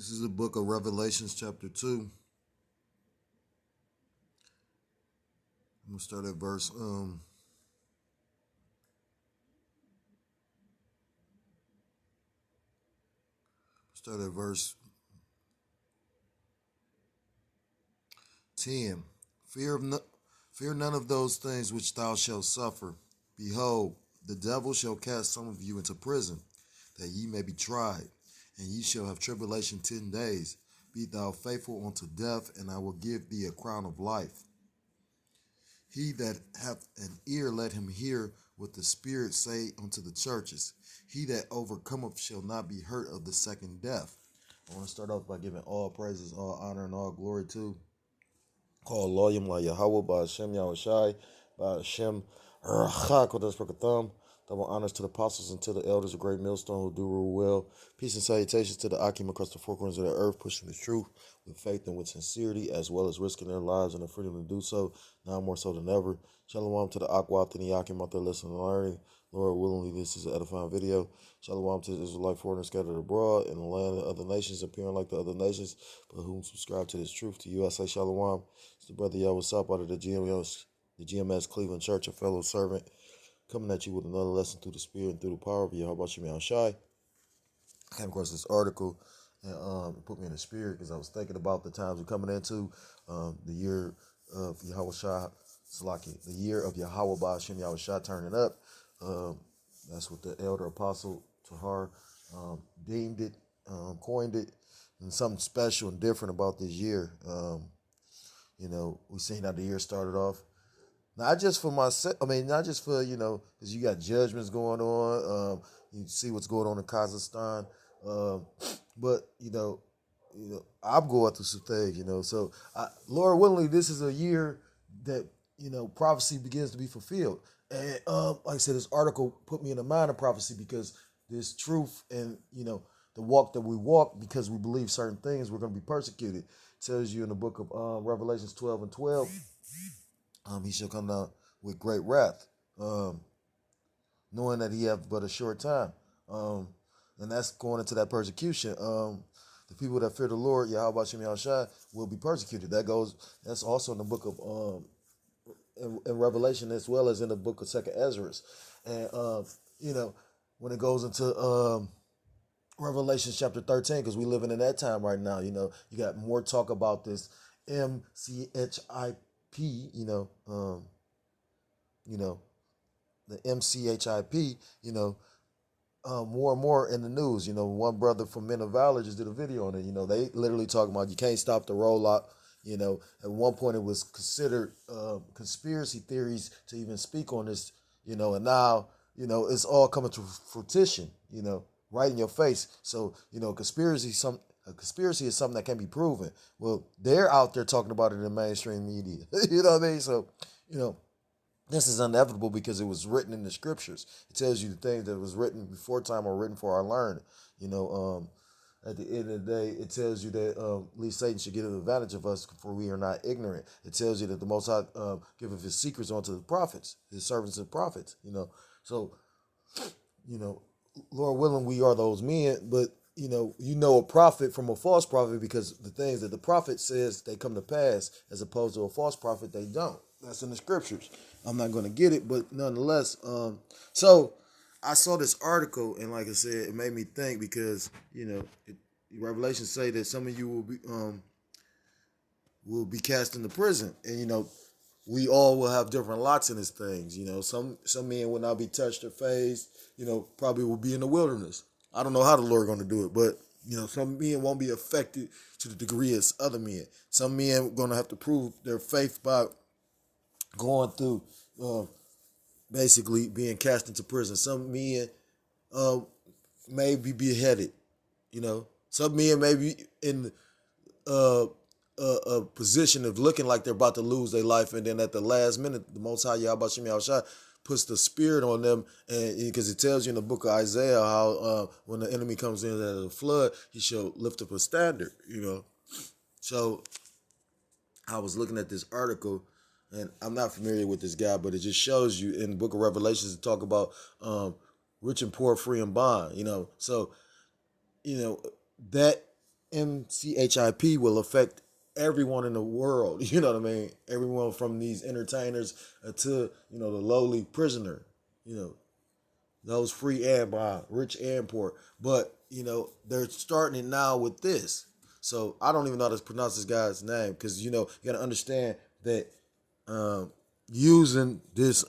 This is the book of Revelations, chapter 2. I'm going to start at verse 10. Fear none of those things which thou shalt suffer. Behold, the devil shall cast some of you into prison, that ye may be tried, and ye shall have tribulation 10 days. Be thou faithful unto death, and I will give thee a crown of life. He that hath an ear, let him hear what the Spirit say unto the churches. He that overcometh shall not be hurt of the second death. I want to start off by giving all praises, all honor, and all glory to call Loyam La Yahweh, by Hashem Yahushai, by Hashem Rachak, Kodesh Brakatham. Double honors to the apostles and to the elders of Great Millstone who do rule well. Peace and salutations to the Akim across the four corners of the earth, pushing the truth with faith and with sincerity, as well as risking their lives and their freedom to do so, now more so than ever. Shalom to the Akwat and the Akim out there listening and learning. Lord willingly, this is an edifying video. Shalom to the Israelite foreigners scattered abroad in the land of other nations, appearing like the other nations, but whom subscribe to this truth. To you I say Shalom. It's the brother Yahweh Sap out of the GMS Cleveland Church, a fellow servant, coming at you with another lesson through the Spirit and through the power of Yahweh Shem Shai. I came across this article and it put me in the spirit because I was thinking about the times we're coming into, the year of Yahweh Shai, Salaki, the year of Yahweh Shem Yahweh Shai turning up. That's what the elder apostle Tahar deemed it, coined it, and something special and different about this year. We've seen how the year started off. Not just for myself, not just for, because you got judgments going on. You see what's going on in Kazakhstan. But, I'm going through some things, So, Lord willingly, this is a year that, prophecy begins to be fulfilled. And like I said, this article put me in the mind of prophecy because there's truth and, the walk that we walk because we believe certain things, we're going to be persecuted. It tells you in the book of Revelations 12 and 12, he shall come down with great wrath, knowing that he hath but a short time. And that's going into that persecution. The people that fear the Lord, Yahweh Shem Yahushai, will be persecuted. That's also in the book of in Revelation, as well as in the book of Second Ezra. And when it goes into Revelation chapter 13, because we're living in that time right now, you got more talk about this MCHIP, the MCHIP, more and more in the news. One brother from Men of Valor just did a video on it. They literally talking about you can't stop the rollout. At one point it was considered conspiracy theories to even speak on this, and now, it's all coming to fruition, right in your face. So, a conspiracy is something that can be proven. Well, they're out there talking about it in the mainstream media. You know what I mean? So, this is inevitable because it was written in the scriptures. It tells you the things that was written before time are written for our learning. At the end of the day, it tells you that at least Satan should get an advantage of us, for we are not ignorant. It tells you that the Most High giveth his secrets unto the prophets, his servants and prophets. So, Lord willing, we are those men, but a prophet from a false prophet because the things that the prophet says, they come to pass, as opposed to a false prophet, they don't. That's in the scriptures. I'm not going to get it, but nonetheless, so I saw this article, and like I said, it made me think because, Revelations say that some of you will be cast into prison, and, we all will have different lots in these things. Some men will not be touched or phased, probably will be in the wilderness. I don't know how the Lord going to do it, but, some men won't be affected to the degree as other men. Some men are going to have to prove their faith by going through basically being cast into prison. Some men may be beheaded. Some men may be in a position of looking like they're about to lose their life, and then at the last minute, the Most High Yahweh Shem Yahushai puts the Spirit on them, and because it tells you in the book of Isaiah how when the enemy comes in as a flood, he shall lift up a standard. So I was looking at this article. And I'm not familiar with this guy, but it just shows you in the book of Revelations to talk about rich and poor, free and bond, So, that MCHIP will affect everyone in the world. You know what I mean? Everyone from these entertainers to, the lowly prisoner. You know, those free and bond, rich and poor. But, they're starting it now with this. So I don't even know how to pronounce this guy's name because, you got to understand that using this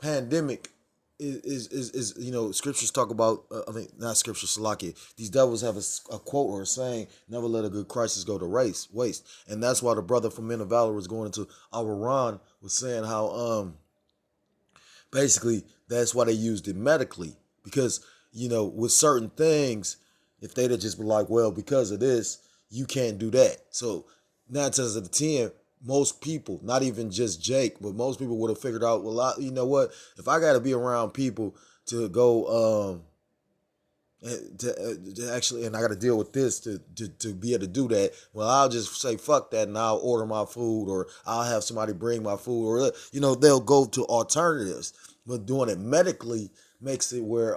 pandemic is scriptures talk about not scripture Salaki. These devils have a quote or a saying, never let a good crisis go to waste. And that's why the brother from Men of Valor was going into Al-Ran was saying how basically that's why they used it medically. Because, with certain things, if they'd have just been like, well, because of this, you can't do that. So 9 times out of 10, most people, not even just Jake, but most people would have figured out, well, you know what? If I got to be around people to go, to actually, and I got to deal with this to be able to do that, well, I'll just say fuck that and I'll order my food or I'll have somebody bring my food or, they'll go to alternatives. But doing it medically makes it where,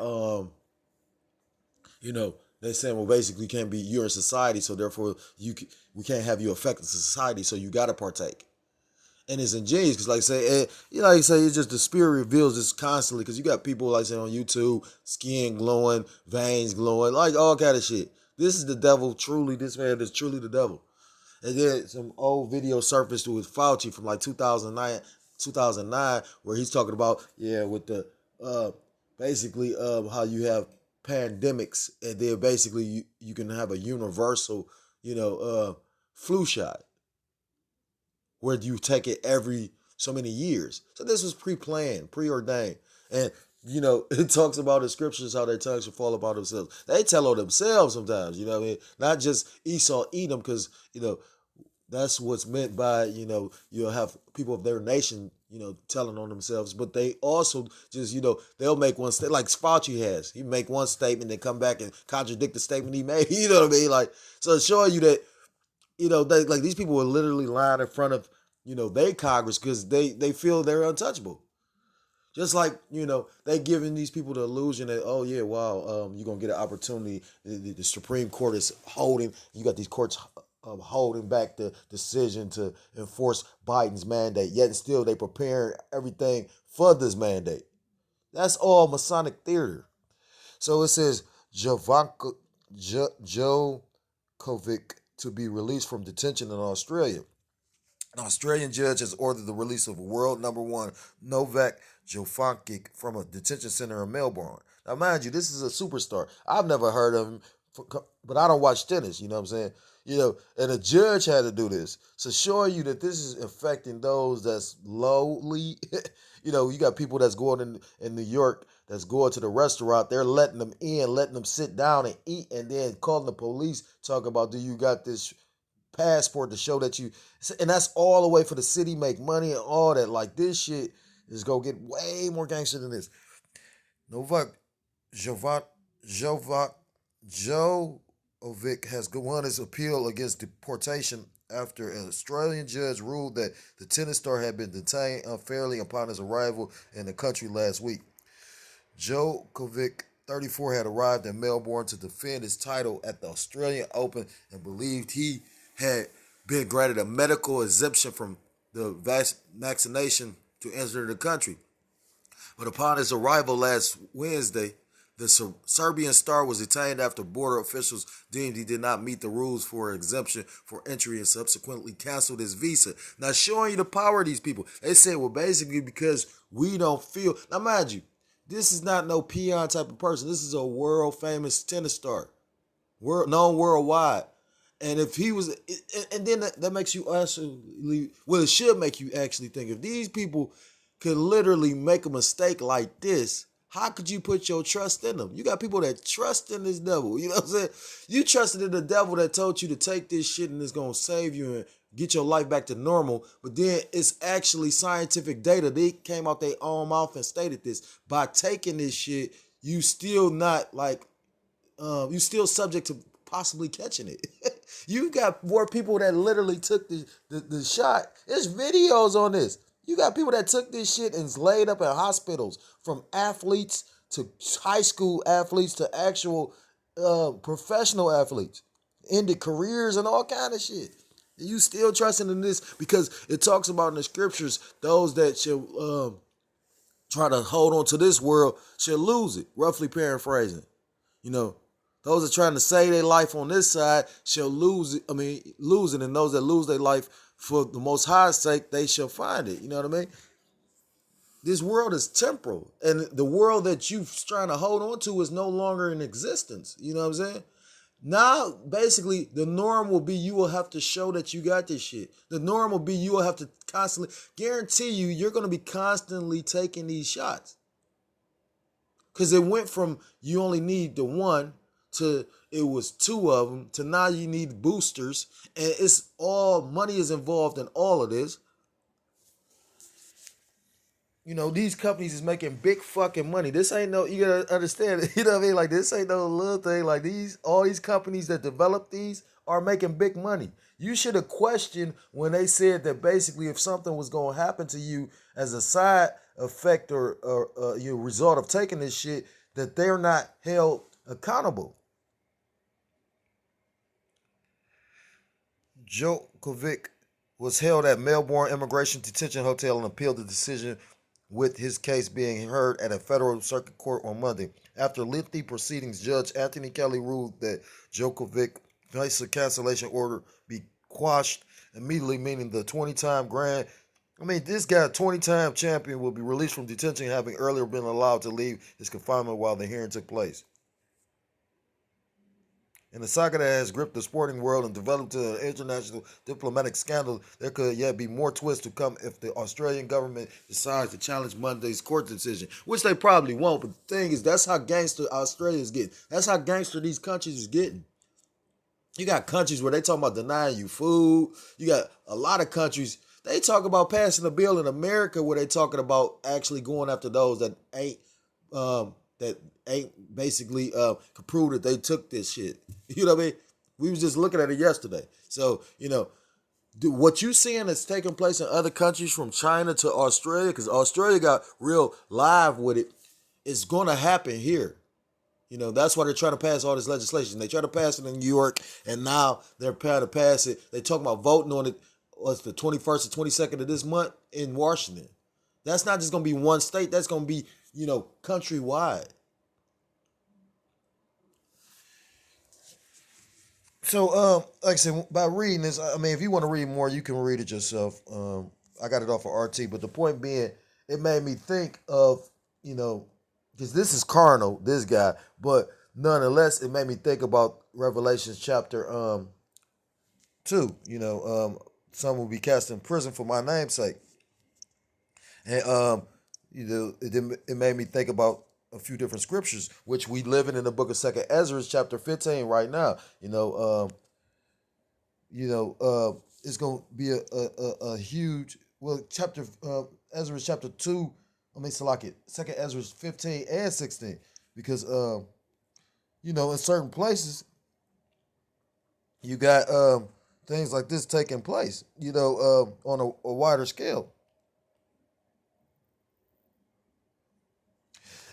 they're saying, well, basically, you can't be, you're in society, so therefore we can't have you affect society, so you got to partake. And it's ingenious because, like I say, it's just the spirit reveals this constantly because you got people, like I say, on YouTube, skin glowing, veins glowing, like all kind of shit. This is the devil, truly. This man is truly the devil. And then some old video surfaced with Fauci from like 2009, where he's talking about, with the basically how you have pandemics, and then basically you can have a universal, flu shot where you take it every so many years. So this was pre-planned, preordained. And, it talks about the scriptures, how their tongues should fall upon themselves. They tell on themselves sometimes, you know what I mean? Not just Esau, Edom, because, that's what's meant by, you'll have people of their nation, telling on themselves. But they also just, they'll make one statement, like Fauci has. He make one statement, then come back and contradict the statement he made. You know what I mean? Like, so it's showing you that, they, like, these people were literally lying in front of, they Congress because they feel they're untouchable. Just like, they giving these people the illusion that, oh, yeah, wow, you're going to get an opportunity. The Supreme Court is holding, you got these courts holding back the decision to enforce Biden's mandate, yet still they prepare everything for this mandate. That's all Masonic theater. So it says Djokovic to be released from detention in Australia. An Australian judge has ordered the release of world number one Novak Djokovic from a detention center in Melbourne. Now, mind you, this is a superstar. I've never heard of him, but I don't watch tennis, you know what I'm saying? And a judge had to do this. So showing you that this is affecting those that's lowly. You got people that's going in New York that's going to the restaurant. They're letting them in, letting them sit down and eat, and then calling the police, talking about, do you got this passport to show that you, and that's all the way for the city make money and all that. Like, this shit is gonna get way more gangster than this. Novak Djokovic has won his appeal against deportation after an Australian judge ruled that the tennis star had been detained unfairly upon his arrival in the country last week. Djokovic, 34, had arrived in Melbourne to defend his title at the Australian Open and believed he had been granted a medical exemption from the vaccination to enter the country. But upon his arrival last Wednesday, the Serbian star was detained after border officials deemed he did not meet the rules for exemption for entry and subsequently canceled his visa. Now, showing you the power of these people. They said, well, basically because we don't feel. Now, mind you, this is not no peon type of person. This is a world famous tennis star, known worldwide. And if he was, and then that makes you actually, well, it should make you actually think, if these people could literally make a mistake like this, how could you put your trust in them? You got people that trust in this devil. You know what I'm saying? You trusted in the devil that told you to take this shit and it's going to save you and get your life back to normal. But then it's actually scientific data. They came out their own mouth and stated this. By taking this shit, you still not like, you still subject to possibly catching it. You got more people that literally took the shot. There's videos on this. You got people that took this shit and is laid up in hospitals, from athletes to high school athletes to actual professional athletes, ended careers and all kind of shit. You still trusting in this because it talks about in the scriptures those that shall try to hold on to this world shall lose it. Roughly paraphrasing, you know, those that trying to save their life on this side shall lose it. I mean, lose it, and those that lose their life for the Most High's sake, they shall find it. You know what I mean? This world is temporal, and the world that you're trying to hold on to is no longer in existence. You know what I'm saying? Now, basically, the norm will be you will have to show that you got this shit. The norm will be you will have to constantly guarantee you're going to be constantly taking these shots. Because it went from you only need the one to it was two of them to now you need boosters. And it's all money is involved in all of this. You know, these companies is making big fucking money. This ain't no, you gotta understand it. You know what I mean? Like, this ain't no little thing. Like, all these companies that develop these are making big money. You should have questioned when they said that basically if something was going to happen to you as a side effect or your result of taking this shit, that they're not held accountable. Djokovic was held at Melbourne Immigration Detention Hotel and appealed the decision, with his case being heard at a federal circuit court on Monday. After lengthy proceedings, Judge Anthony Kelly ruled that Djokovic case cancellation order be quashed immediately, meaning the 20-time this guy, 20-time champion, will be released from detention, having earlier been allowed to leave his confinement while the hearing took place. In the saga that has gripped the sporting world and developed into an international diplomatic scandal, there could yet be more twists to come if the Australian government decides to challenge Monday's court decision, which they probably won't. But the thing is, that's how gangster Australia is getting. That's how gangster these countries is getting. You got countries where they talking about denying you food. You got a lot of countries, they talk about passing a bill in America where they talking about actually going after those that ain't basically can prove that they took this shit. You know what I mean? We was just looking at it yesterday. So, you know, what you seeing that's taking place in other countries from China to Australia, because Australia got real live with it, it's going to happen here. You know, that's why they're trying to pass all this legislation. They try to pass it in New York, and now they're trying to pass it. They talking about voting on it, what's the 21st or 22nd of this month in Washington. That's not just going to be one state. That's going to be, you know, countrywide. So, like I said, by reading this, I mean, if you want to read more, you can read it yourself. I got it off of RT, but the point being, it made me think of, you know, because this is carnal, this guy, but nonetheless, it made me think about Revelations chapter 2. You know, some will be cast in prison for my name's sake, and you know, it made me think about a few different scriptures, which we living in the book of Second Ezra, chapter 15, right now. It's gonna be a huge chapter. Ezra chapter 2. I mean, Second Ezra 15 and 16, because you know, in certain places you got things like this taking place. You know, on a wider scale.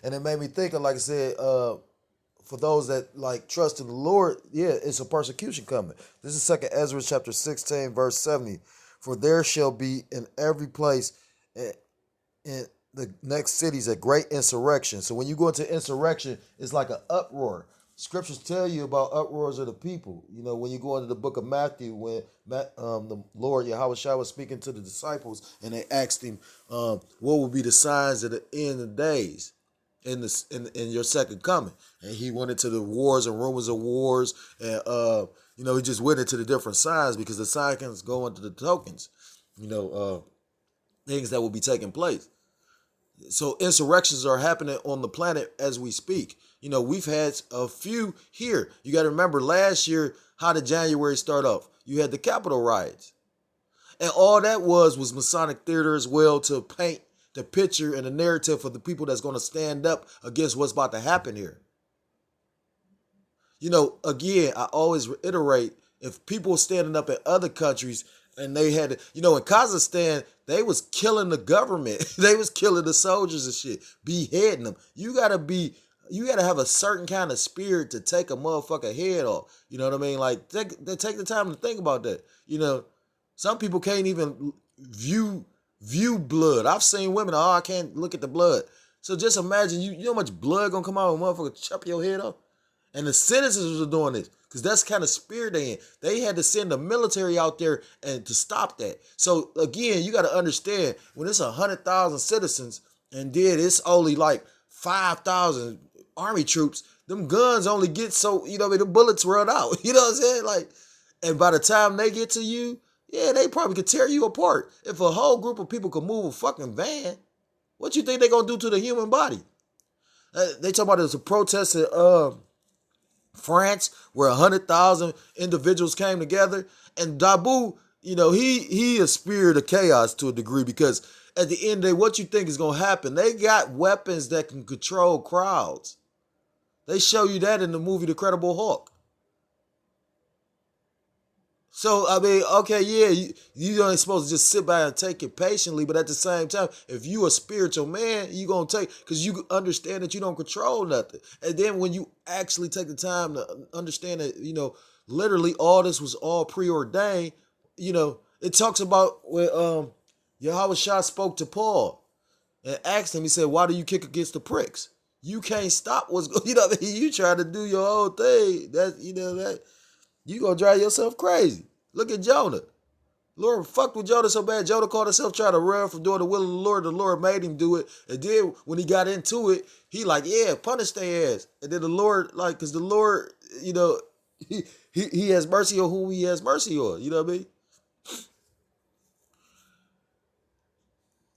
And it made me think of, like I said, for those that like trust in the Lord, yeah, it's a persecution coming. This is Second Ezra chapter 16, verse 70. For there shall be in every place in the next cities a great insurrection. So when you go into insurrection, it's like an uproar. Scriptures tell you about uproars of the people. You know, when you go into the book of Matthew, when the Lord Yahweh Shah was speaking to the disciples, and they asked him, what will be the signs of the end of days? In your second coming, and he went into the wars and rumors of wars, and you know, he just went into the different signs, because the signs go into the tokens, you know, things that will be taking place. So insurrections are happening on the planet as we speak. You know, we've had a few here. You got to remember last year, how did January start off? You had the Capitol riots, and all that was Masonic theater as well, to paint the picture and the narrative for the people that's going to stand up against what's about to happen here. You know, again, I always reiterate, if people standing up in other countries and they had, you know, in Kazakhstan, they was killing the government. They was killing the soldiers and shit, beheading them. You got to be You got to have a certain kind of spirit to take a motherfucker head off. You know what I mean? Like, take the time to think about that. You know, some people can't even view blood. I've seen women, oh, I can't look at the blood. So just imagine, you know how much blood gonna come out when a motherfucker chop your head off? And the citizens were doing this because that's the kind of spirit they in. They had to send the military out there and to stop that. So again, you got to understand, when it's 100,000 citizens and then it's only like 5,000 army troops, them guns only get so, you know what I mean, the bullets run out. You know what I'm saying? Like, and by the time they get to you, yeah, they probably could tear you apart. If a whole group of people could move a fucking van, what you think they gonna do to the human body? They talk about there's a protest in France where 100,000 individuals came together, and Dabu, you know, he is spirit of chaos to a degree, because at the end of the day, what you think is gonna happen? They got weapons that can control crowds. They show you that in the movie The Incredible Hulk. So, I mean, okay, yeah, you ain't supposed to just sit back and take it patiently, but at the same time, if you a spiritual man, you going to take, because you understand that you don't control nothing. And then when you actually take the time to understand that, you know, literally all this was all preordained, you know, it talks about when Yahweh Shah spoke to Paul and asked him, he said, why do you kick against the pricks? You can't stop what's going, you know what I mean? You try to do your own thing. That, you know, that. You gonna drive yourself crazy. Look at Jonah. Lord fucked with Jonah so bad, Jonah caught himself trying to run from doing the will of the Lord. The Lord made him do it. And then when he got into it, he like, yeah, punish their ass. And then the Lord, like, because the Lord, you know, he has mercy on whom he has mercy on. You know what I mean?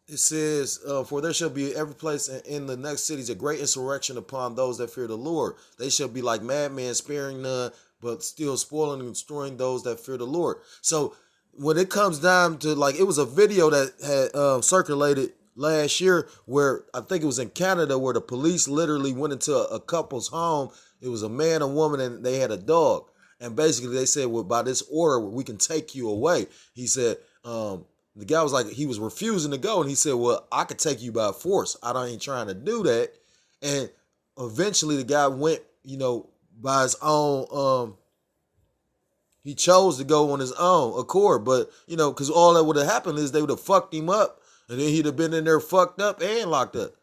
It says, for there shall be every place in the next cities a great insurrection upon those that fear the Lord. They shall be like madmen, sparing none, but still spoiling and destroying those that fear the Lord. So when it comes down to, like, it was a video that had circulated last year where I think it was in Canada, where the police literally went into a couple's home. It was a man, a woman, and they had a dog. And basically they said, well, by this order, we can take you away. He said, the guy was like, he was refusing to go. And he said, well, I could take you by force. I ain't trying to do that. And eventually the guy went, you know, by his own, he chose to go on his own accord. But, you know, because all that would have happened is they would have fucked him up. And then he'd have been in there fucked up and locked up.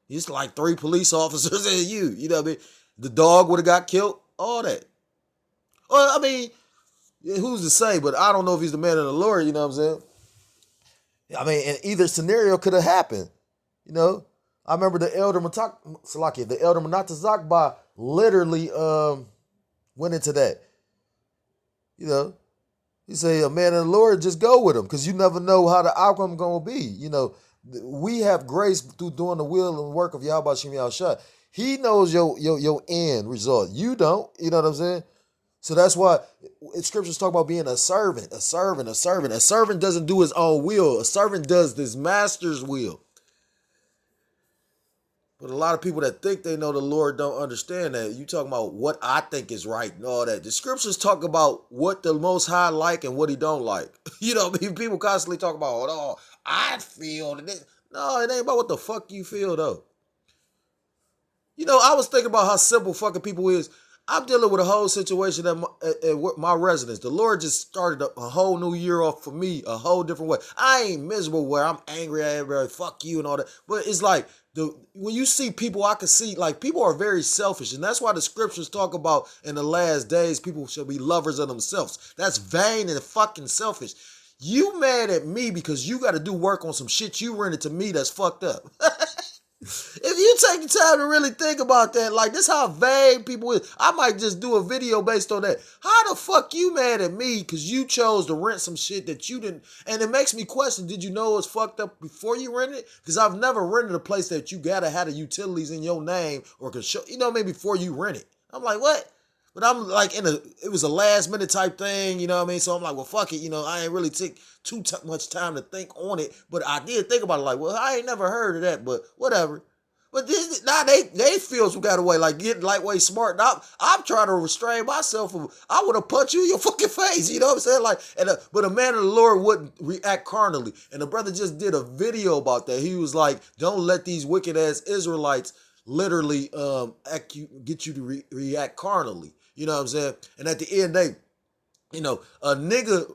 It's like 3 police officers and you know what I mean? The dog would have got killed, all that. Well, I mean, who's to say? But I don't know if he's the man of the Lord, you know what I'm saying? I mean, and either scenario could have happened. You know, I remember the elder Manatazakba literally went into that. You know, he said, a man of the Lord, just go with him, because you never know how the outcome going to be. You know, we have grace through doing the will and work of Yahweh Shem Yahushua. He knows your end result. You don't. You know what I'm saying? So that's why scriptures talk about being a servant. A servant doesn't do his own will. A servant does his master's will. But a lot of people that think they know the Lord don't understand that. You talking about what I think is right and all that. The scriptures talk about what the Most High like and what he don't like. You know, people constantly talk about, oh, I feel this. No, it ain't about what the fuck you feel, though. You know, I was thinking about how simple fucking people is. I'm dealing with a whole situation at my residence. The Lord just started a whole new year off for me, a whole different way. I ain't miserable where I'm angry at everybody, fuck you and all that. But it's like, when you see people, I can see, like, people are very selfish. And that's why the scriptures talk about in the last days, people shall be lovers of themselves. That's vain and fucking selfish. You mad at me because you got to do work on some shit you rented to me that's fucked up. If you take the time to really think about that, like, this how vague people is. I might just do a video based on that. How the fuck you mad at me because you chose to rent some shit that you didn't? And it makes me question, did you know it was fucked up before you rented it? Because I've never rented a place that you gotta have the utilities in your name or can show, you know, maybe before you rent it. I'm like, what? But I'm like, it was a last minute type thing, you know what I mean? So I'm like, well, fuck it, you know, I ain't really take too much time to think on it. But I did think about it, like, well, I ain't never heard of that, but whatever. But this, now they feel some kind of way, like getting lightweight smart. Now I'm trying to restrain myself from, I would have punched you in your fucking face, you know what I'm saying? Like, but a man of the Lord wouldn't react carnally. And the brother just did a video about that. He was like, don't let these wicked ass Israelites literally get you to react carnally. You know what I'm saying? And at the end, a nigga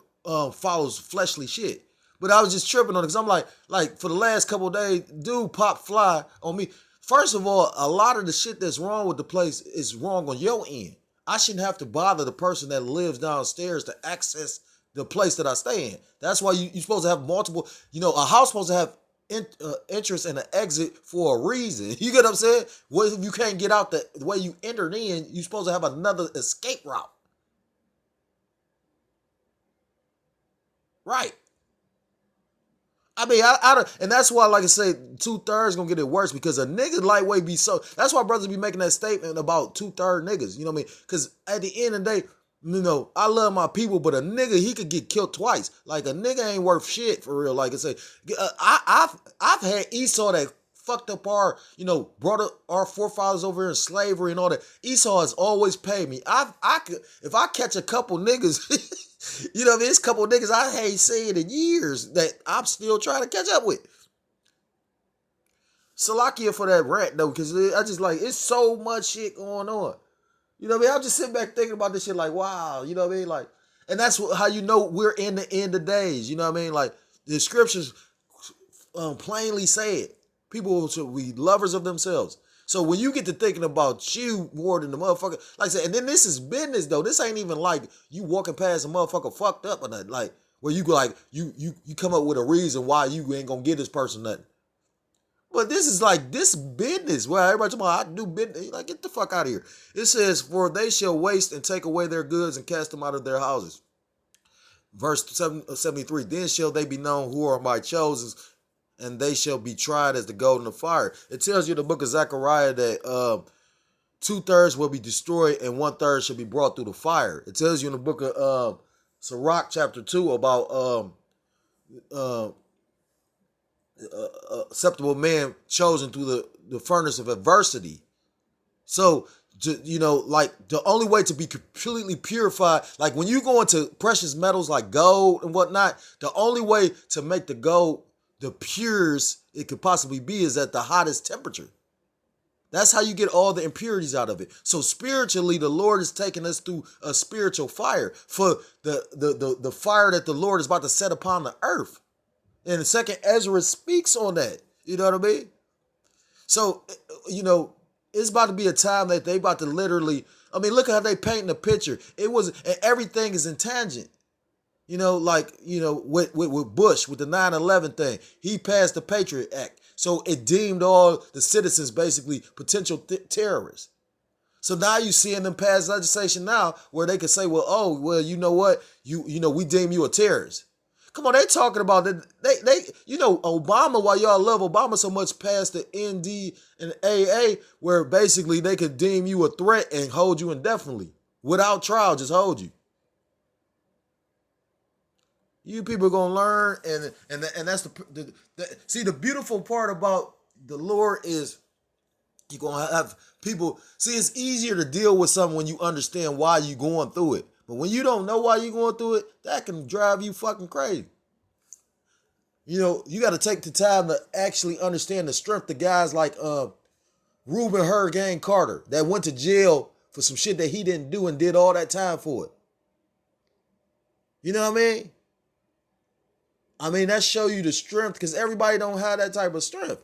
follows fleshly shit. But I was just tripping on it because I'm like for the last couple of days, dude pop fly on me. First of all, a lot of the shit that's wrong with the place is wrong on your end. I shouldn't have to bother the person that lives downstairs to access the place that I stay in. That's why you're supposed to have multiple, a house supposed to have entrance and an exit for a reason. You get what I'm saying? What if you can't get out the way you entered in? You're supposed to have another escape route. Right. I mean, I don't, and that's why, like I say, 2/3 gonna get it worse because a nigga lightweight be so. That's why brothers be making that statement about 2/3 niggas. You know what I mean? Because at the end of the day, I love my people, but a nigga he could get killed twice. Like a nigga ain't worth shit for real. Like I say, I've had Esau that fucked up brought our forefathers over here in slavery and all that. Esau has always paid me. I could if I catch a couple niggas. You know what I mean? It's a couple of niggas I ain't seen in years that I'm still trying to catch up with. Salakia for that rant though, because I just like, it's so much shit going on. You know what I mean? I'm just sitting back thinking about this shit like, wow, you know what I mean? Like, and that's how you know we're in the end of days. You know what I mean? Like, the scriptures plainly say it. People should be lovers of themselves. So when you get to thinking about you more than the motherfucker, like I said, and then this is business though. This ain't even like you walking past a motherfucker fucked up or nothing. Like where you go like you come up with a reason why you ain't gonna give this person nothing. But this is like this business where everybody talking about I do business. Like get the fuck out of here. It says, "For they shall waste and take away their goods and cast them out of their houses." Verse 73. Then shall they be known who are my chosen, and they shall be tried as the gold in the fire. It tells you in the book of Zechariah that 2/3 will be destroyed and 1/3 shall be brought through the fire. It tells you in the book of Sirach chapter 2 about acceptable man chosen through the furnace of adversity. So, like the only way to be completely purified, like when you go into precious metals like gold and whatnot, the only way to make the gold the purest it could possibly be is at the hottest temperature. That's how you get all the impurities out of it. So spiritually, the Lord is taking us through a spiritual fire for the fire that the Lord is about to set upon the earth. And the second Ezra speaks on that. You know what I mean? So, it's about to be a time that they about to literally, look at how they painting the picture. And everything is in tangent. With Bush, with the 9/11 thing, he passed the Patriot Act. So it deemed all the citizens basically potential terrorists. So now you seeing them pass legislation now where they could say, well, you know what? We deem you a terrorist. Come on, they talking about that. Obama, why y'all love Obama so much, passed the ND and AA where basically they could deem you a threat and hold you indefinitely. Without trial, just hold you. You people are gonna learn, and that's see the beautiful part about the Lord is you're gonna have people see it's easier to deal with something when you understand why you're going through it. But when you don't know why you're going through it, that can drive you fucking crazy. You got to take the time to actually understand the strength of guys like Reuben Hurricane Carter that went to jail for some shit that he didn't do and did all that time for it. You know what I mean? That show you the strength because everybody don't have that type of strength.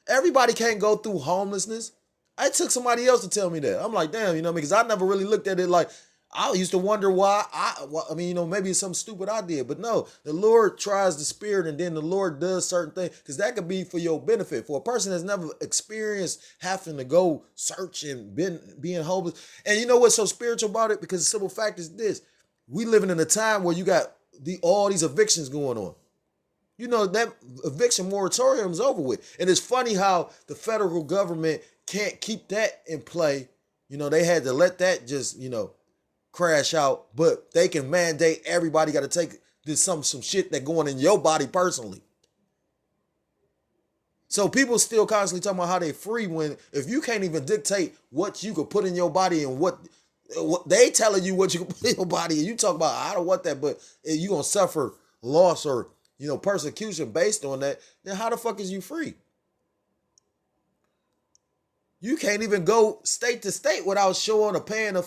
Everybody can't go through homelessness. I took somebody else to tell me that. I'm like, damn, because I never really looked at it like, I used to wonder why maybe it's something stupid I did. But no, the Lord tries the spirit and then the Lord does certain things because that could be for your benefit. For a person that's never experienced having to go search and being homeless. And you know what's so spiritual about it? Because the simple fact is this. We living in a time where you got all these evictions going on. That eviction moratorium is over with. And it's funny how the federal government can't keep that in play. They had to let that just, crash out, but they can mandate everybody got to take this some shit that going in your body personally. So people still constantly talking about how they free when if you can't even dictate what you could put in your body and what they telling you what you can put in your body and you talk about I don't want that, but you gonna suffer loss or persecution based on that, then how the fuck is you free? You can't even go state to state without showing or paying a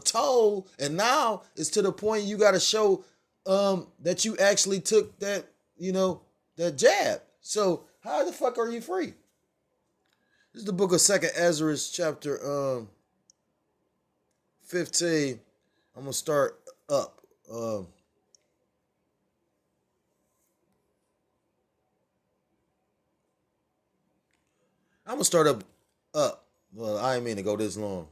toll. And now it's to the point you got to show that you actually took that, that jab. So how the fuck are you free? This is the book of Second Ezra, chapter 15. I'm gonna start up. I'm gonna start up. Well, I ain't mean to go this long.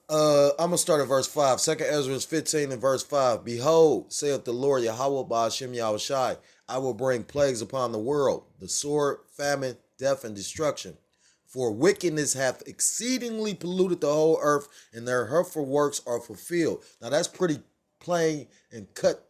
I'm gonna start at verse 5. Second Ezra 15 and verse 5. Behold, saith the Lord Yahweh Ba'ashem Yahushai, I will bring plagues upon the world, the sword, famine, death, and destruction. For wickedness hath exceedingly polluted the whole earth, and their hurtful works are fulfilled. Now that's pretty plain and cut,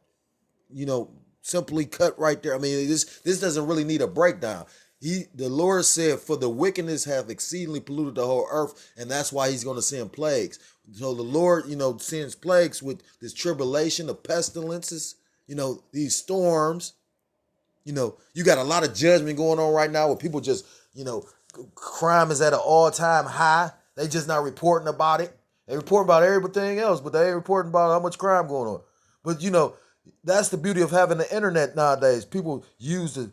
simply cut right there. I mean, this doesn't really need a breakdown. The Lord said, for the wickedness have exceedingly polluted the whole earth, and that's why he's going to send plagues. So the Lord, sends plagues with this tribulation, the pestilences, these storms. You got a lot of judgment going on right now where people just, crime is at an all-time high. They just not reporting about it. They report about everything else, but they ain't reporting about how much crime going on. But, that's the beauty of having the internet nowadays. People use it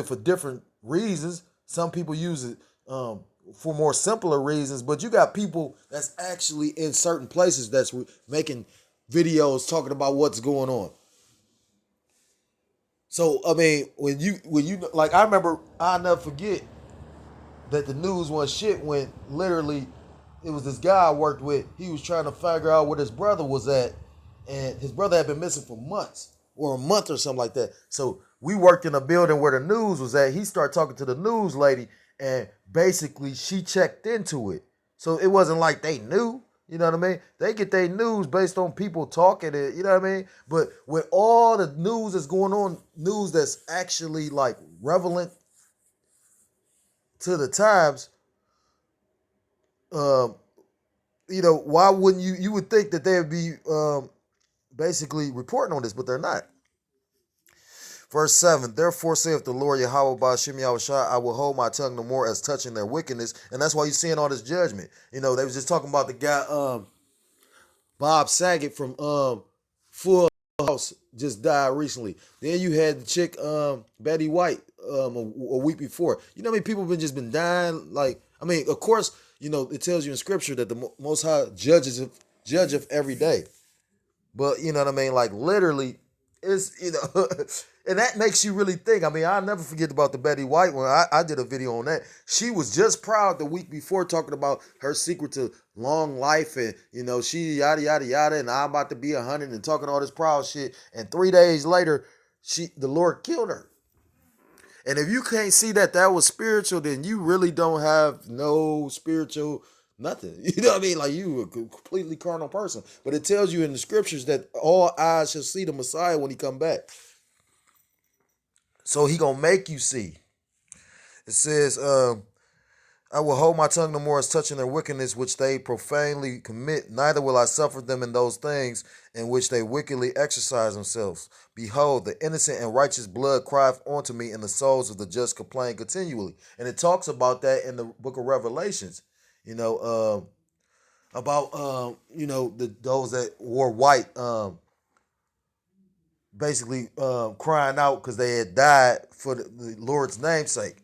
for different reasons. Some people use it for more simpler reasons, but you got people that's actually in certain places that's making videos talking about what's going on. So I mean, when you like, I remember, I'll never forget that the news was shit when literally it was this guy I worked with. He was trying to figure out where his brother was at, and his brother had been missing for months or a month or something like that. So we worked in a building where the news was at. He started talking to the news lady, and basically she checked into it. So it wasn't like they knew, you know what I mean? They get their news based on people talking it, you know what I mean? But with all the news that's going on, news that's actually like relevant to the times, why wouldn't you would think that they would be basically reporting on this, but they're not. Verse 7, therefore saith the Lord Yahweh Ba'ashem Yahushai, I will hold my tongue no more as touching their wickedness. And that's why you're seeing all this judgment. They was just talking about the guy, Bob Saget from Full House just died recently. Then you had the chick, Betty White, a week before. You know how many people have just been dying? Like, I mean, of course, it tells you in scripture that the Most High judgeth every day. But, you know what I mean? Like, literally, it's, and that makes you really think. I mean, I'll never forget about the Betty White one. I did a video on that. She was just proud the week before talking about her secret to long life and, she yada, yada, yada, and I'm about to be 100 and talking all this proud shit. And 3 days later, the Lord killed her. And if you can't see that was spiritual, then you really don't have no spiritual nothing. You know what I mean? Like, you a completely carnal person. But it tells you in the scriptures that all eyes shall see the Messiah when he come back. So he gonna make you see. It says, I will hold my tongue no more as touching their wickedness which they profanely commit, neither will I suffer them in those things in which they wickedly exercise themselves. Behold, the innocent and righteous blood crieth unto me, and the souls of the just complain continually. And it talks about that in the book of Revelations. About those that wore white, basically crying out because they had died for the Lord's namesake.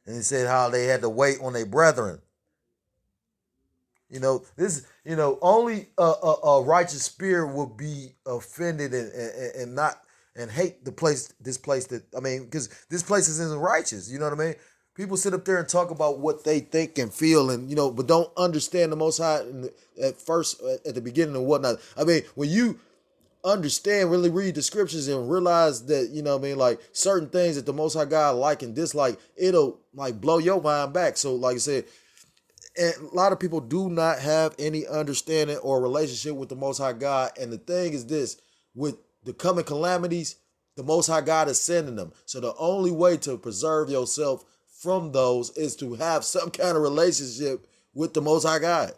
And he said how they had to wait on their brethren. Only a righteous spirit will be offended and not and hate this place because this place isn't righteous. You know what I mean? People sit up there and talk about what they think and feel, and but don't understand the Most High at the beginning and whatnot. I mean, when you understand, really read the scriptures and realize that, like certain things that the Most High God like and dislike, it'll like blow your mind back. So like I said, and a lot of people do not have any understanding or relationship with the Most High God. And the thing is this, with the coming calamities, the Most High God is sending them. So the only way to preserve yourself from those is to have some kind of relationship with the Most High God.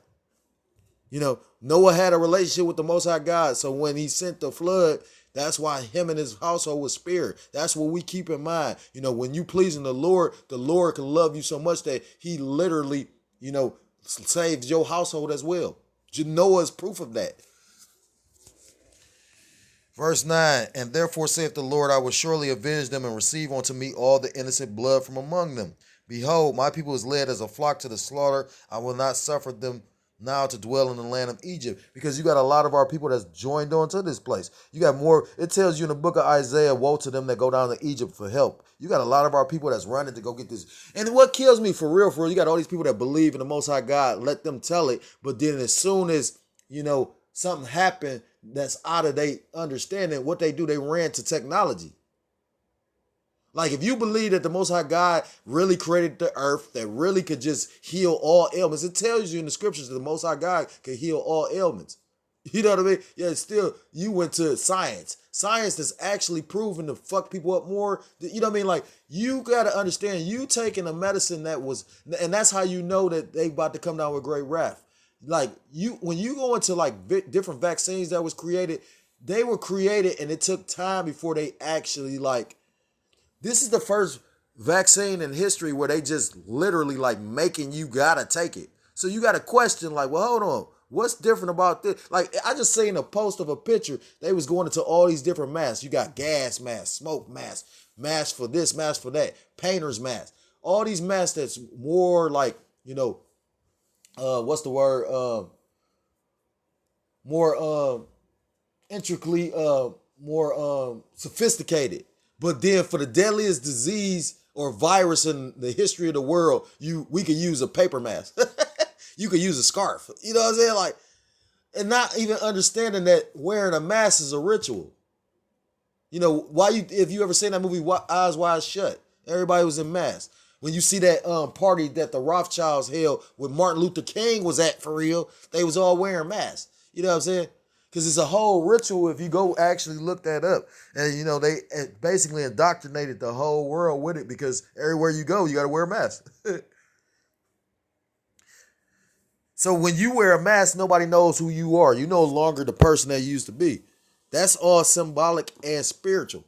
Noah had a relationship with the Most High God. So when he sent the flood, That's why him and his household was spared. That's what we keep in mind. When you pleasing the Lord can love you so much that he literally, saves your household as well. Noah is proof of that. Verse 9, and therefore saith the Lord, I will surely avenge them and receive unto me all the innocent blood from among them. Behold, my people is led as a flock to the slaughter. I will not suffer them now to dwell in the land of Egypt. Because you got a lot of our people that's joined on to this place. You got more, it tells you in the book of Isaiah, woe to them that go down to Egypt for help. You got a lot of our people that's running to go get this. And what kills me for real, you got all these people that believe in the Most High God, let them tell it. But then as soon as, something happened that's out of their understanding, what they do, they ran to technology. Like if you believe that the Most High God really created the earth, that really could just heal all ailments, it tells you in the scriptures that the Most High God can heal all ailments. You know what I mean? Yeah, still, you went to science. Science that's actually proven to fuck people up more. You know what I mean? Like, you got to understand, you taking a medicine that was, and that's how you know that they about to come down with great wrath. Like, when you go into like different vaccines that was created, they were created and it took time before they actually this is the first vaccine in history where they just literally making you gotta take it. So you got to question well, hold on. What's different about this? Like, I just seen a post of a picture. They was going into all these different masks. You got gas masks, smoke masks, masks for this, masks for that, painter's masks. All these masks that's more what's the word? More intricately, more sophisticated. But then for the deadliest disease or virus in the history of the world, we could use a paper mask. You could use a scarf. You know what I'm saying? And not even understanding that wearing a mask is a ritual. If you ever seen that movie Eyes Wide Shut, everybody was in masks. When you see that party that the Rothschilds held where Martin Luther King was at for real, they was all wearing masks. You know what I'm saying? Because it's a whole ritual if you go actually look that up. And, they basically indoctrinated the whole world with it because everywhere you go, you got to wear a mask. So when you wear a mask, nobody knows who you are. You're no longer the person that you used to be. That's all symbolic and spiritual.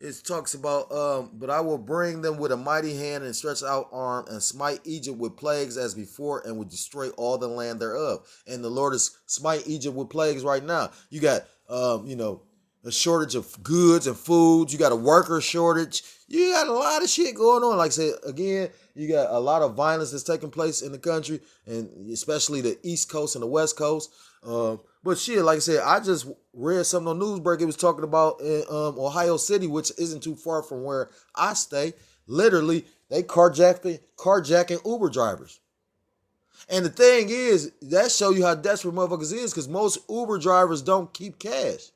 It talks about, but I will bring them with a mighty hand and stretch out arm and smite Egypt with plagues as before and will destroy all the land thereof. And the Lord is smite Egypt with plagues right now. You got, a shortage of goods and foods. You got a worker shortage. You got a lot of shit going on. Like I said, again, you got a lot of violence that's taking place in the country, and especially the East Coast and the West Coast. But shit, like I said, I just read something on Newsbreak. It was talking about in Ohio City, which isn't too far from where I stay. Literally, they carjacking Uber drivers. And the thing is, that show you how desperate motherfuckers is, because most Uber drivers don't keep cash.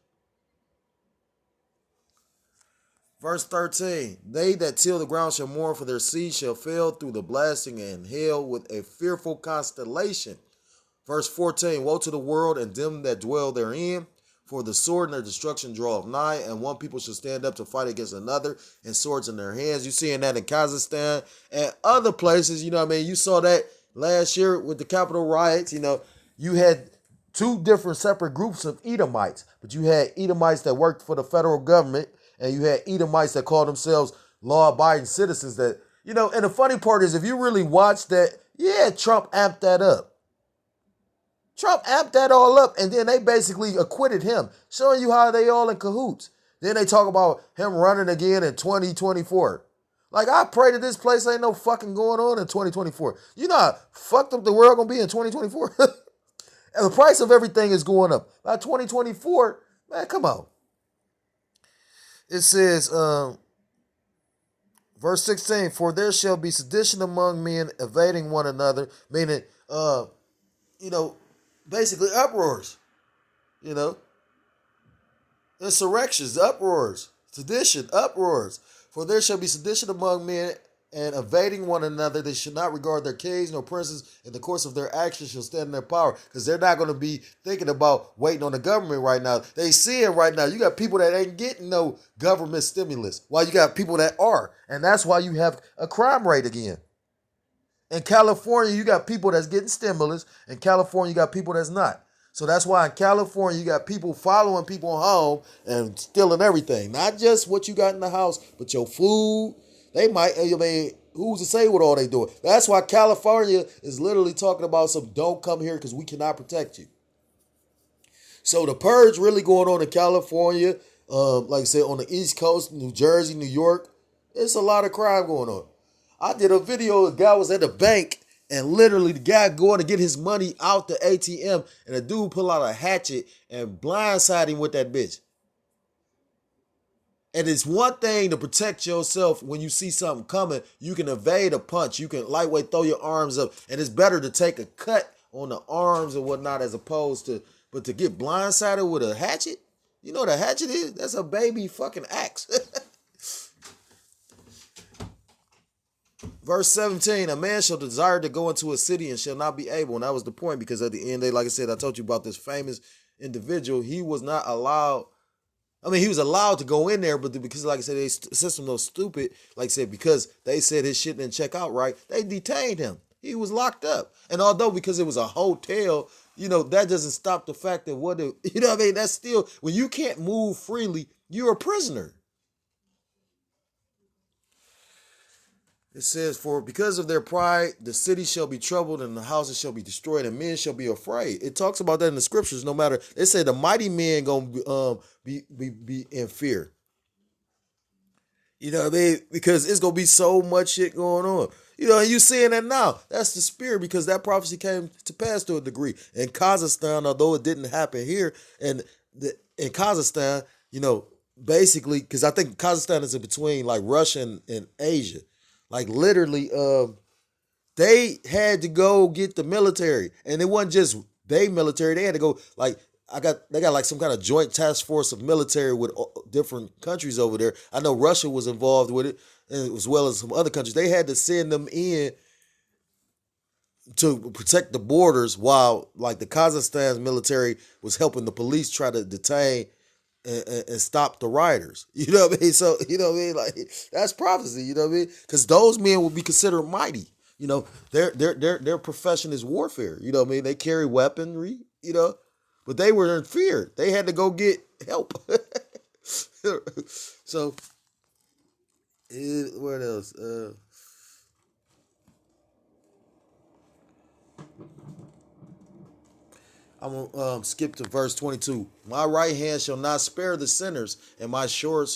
Verse 13, they that till the ground shall mourn, for their seed shall fail through the blasting, and hail with a fearful constellation. Verse 14, woe to the world and them that dwell therein, for the sword and their destruction draweth nigh, and one people shall stand up to fight against another, and swords in their hands. You seeing that in Kazakhstan and other places, you know what I mean? You saw that last year with the Capitol riots. You had two different separate groups of Edomites, but you had Edomites that worked for the federal government, and you had Edomites that called themselves law-abiding citizens that, and the funny part is, if you really watch that, yeah, Trump amped that up. Trump amped that all up, and then they basically acquitted him, showing you how they all in cahoots. Then they talk about him running again in 2024. Like, I pray that this place ain't no fucking going on in 2024. You know how fucked up the world gonna be in 2024? And the price of everything is going up. By 2024, man, come on. It says, verse 16, for there shall be sedition among men, evading one another, meaning, basically uproars, insurrections, uproars, sedition, uproars. For there shall be sedition among men, and evading one another. They should not regard their kings nor princes. In the course of their actions shall stand in their power, because they're not going to be thinking about waiting on the government right now. They see it right now. You got people that ain't getting no government stimulus, while you got people that are. And that's why you have a crime rate again. In California, you got people that's getting stimulus. In California, you got people that's not. So that's why in California you got people following people home and stealing everything. Not just what you got in the house, but your food. They might, I mean, who's to say what all they doing? That's why California is literally talking about some don't come here because we cannot protect you. So the purge really going on in California, like I said, on the East Coast, New Jersey, New York. It's a lot of crime going on. I did a video, a guy was at the bank, and literally the guy going to get his money out the ATM, and the dude pull out a hatchet and blindside him with that bitch. And it's one thing to protect yourself when you see something coming. You can evade a punch. You can lightweight throw your arms up. And it's better to take a cut on the arms or whatnot as opposed to, but to get blindsided with a hatchet, you know what a hatchet is? That's a baby fucking axe. Verse 17, a man shall desire to go into a city and shall not be able. And that was the point because at the end, like I said, I told you about this famous individual. He was not allowed. I mean, he was allowed to go in there, but because, like I said, the system was stupid. Like I said, because they said his shit didn't check out right, they detained him. He was locked up. And although because it was a hotel, you know, that doesn't stop the fact that you know what I mean? That's still, when you can't move freely, you're a prisoner. It says, for because of their pride, the city shall be troubled and the houses shall be destroyed and men shall be afraid. It talks about that in the scriptures. No matter, they say the mighty men gonna be in fear. You know what I mean? Because it's gonna be so much shit going on. You know, and you seeing that now. That's the spirit because that prophecy came to pass to a degree. In Kazakhstan, although it didn't happen here, and in Kazakhstan, you know, basically, because I think Kazakhstan is in between like Russia and Asia. Like literally, they had to go get the military, and it wasn't just they military. They had to go like they got like some kind of joint task force of military with different countries over there. I know Russia was involved with it, as well as some other countries. They had to send them in to protect the borders, while like the Kazakhstan's military was helping the police try to detain and stop the rioters. You know what I mean? So, you know what I mean? Like, that's prophecy, you know what I mean? Because those men will be considered mighty. You know, their profession is warfare. You know what I mean? They carry weaponry, you know, but they were in fear. They had to go get help. So, what else? I'm going to skip to verse 22. My right hand shall not spare the sinners, and my sword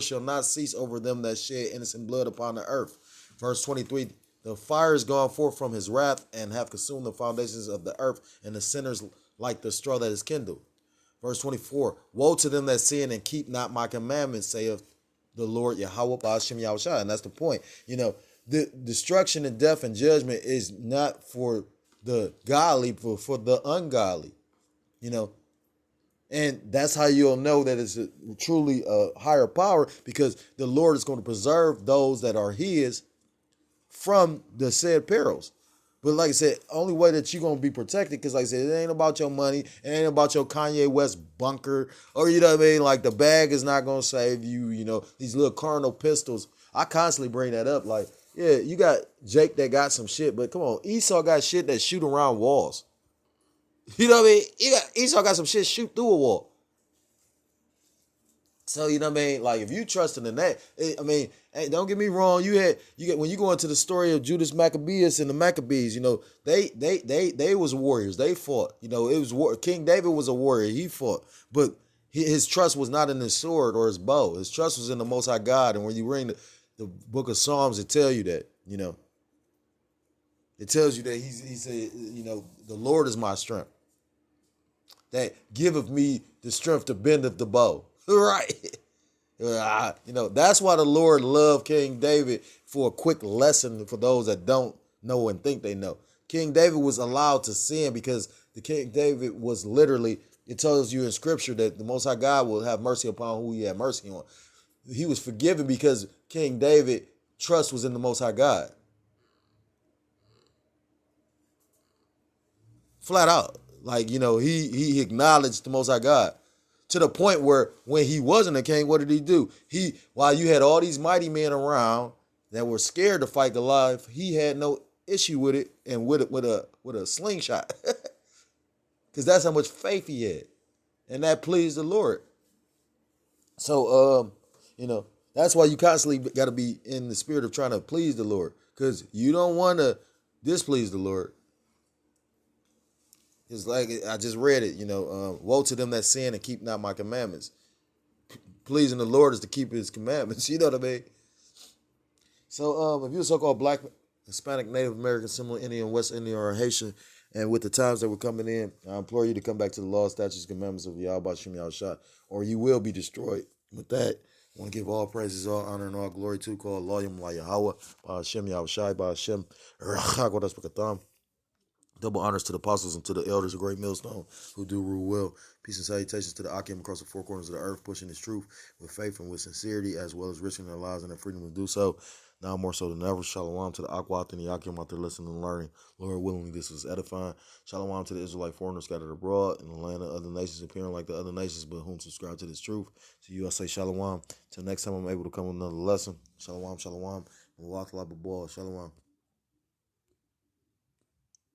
shall not cease over them that shed innocent blood upon the earth. Verse 23. The fire is gone forth from his wrath, and have consumed the foundations of the earth, and the sinners like the straw that is kindled. Verse 24. Woe to them that sin and keep not my commandments, saith the Lord Yahweh Ba'ashem Yahushua. And that's the point. You know, the destruction and death and judgment is not for the godly, but for the ungodly, you know. And that's how you'll know that it's truly a higher power, because the Lord is going to preserve those that are his from the said perils. But like I said, only way that you're going to be protected, because like I said, it ain't about your money. It ain't about your Kanye West bunker, or you know what I mean? Like the bag is not going to save you, you know, these little carnal pistols. I constantly bring that up. Like, yeah, you got Jake that got some shit, but come on, Esau got shit that shoot around walls. You know what I mean? Esau got some shit shoot through a wall. So, you know what I mean? Like, if you trusting in that, I mean, hey, don't get me wrong. You get when you go into the story of Judas Maccabeus and the Maccabees, you know, they was warriors. They fought. You know, it was war. King David was a warrior. He fought, but his trust was not in his sword or his bow. His trust was in the Most High God. And when you read the book of Psalms, it tell you that, you know, it tells you that he said, you know, the Lord is my strength, that giveth me the strength to bendeth the bow. Right. You know, that's why the Lord loved King David, for a quick lesson for those that don't know and think they know. King David was allowed to sin because the King David was literally, it tells you in scripture that the Most High God will have mercy upon who he had mercy on. He was forgiven because King David trust was in the Most High God. Flat out. Like, you know, he acknowledged the Most High God. To the point where when he wasn't a king, what did he do? While you had all these mighty men around that were scared to fight Goliath, he had no issue with it, and with a slingshot. because that's how much faith he had, and that pleased the Lord. So, that's why you constantly got to be in the spirit of trying to please the Lord, because you don't want to displease the Lord. It's like I just read it, woe to them that sin and keep not my commandments. Pleasing the Lord is to keep his commandments. You know what I mean? So, if you're a so-called black, Hispanic, Native American, Seminole Indian, West Indian, or Haitian, and with the times that were coming in, I implore you to come back to the law, statutes, commandments of Yahweh Shem Yahushua, or you will be destroyed. With that, I want to give all praises, all honor, and all glory to call Loyam La Yahweh, Shem Yahushua, Shem Rachakodas Bakatam. Double honors to the apostles and to the elders of Great Millstone who do rule well. Peace and salutations to the Akim across the four corners of the earth, pushing his truth with faith and with sincerity, as well as risking their lives and their freedom to do so. Now more so than ever, shalom to the Akwat and the Akim out there listening and learning. Lord willing, this is edifying. Shalom to the Israelite foreigners scattered abroad in the land of other nations, appearing like the other nations, but whom subscribe to this truth. To you I say shalom. Till next time I'm able to come with another lesson. Shalom, shalom. Shalom.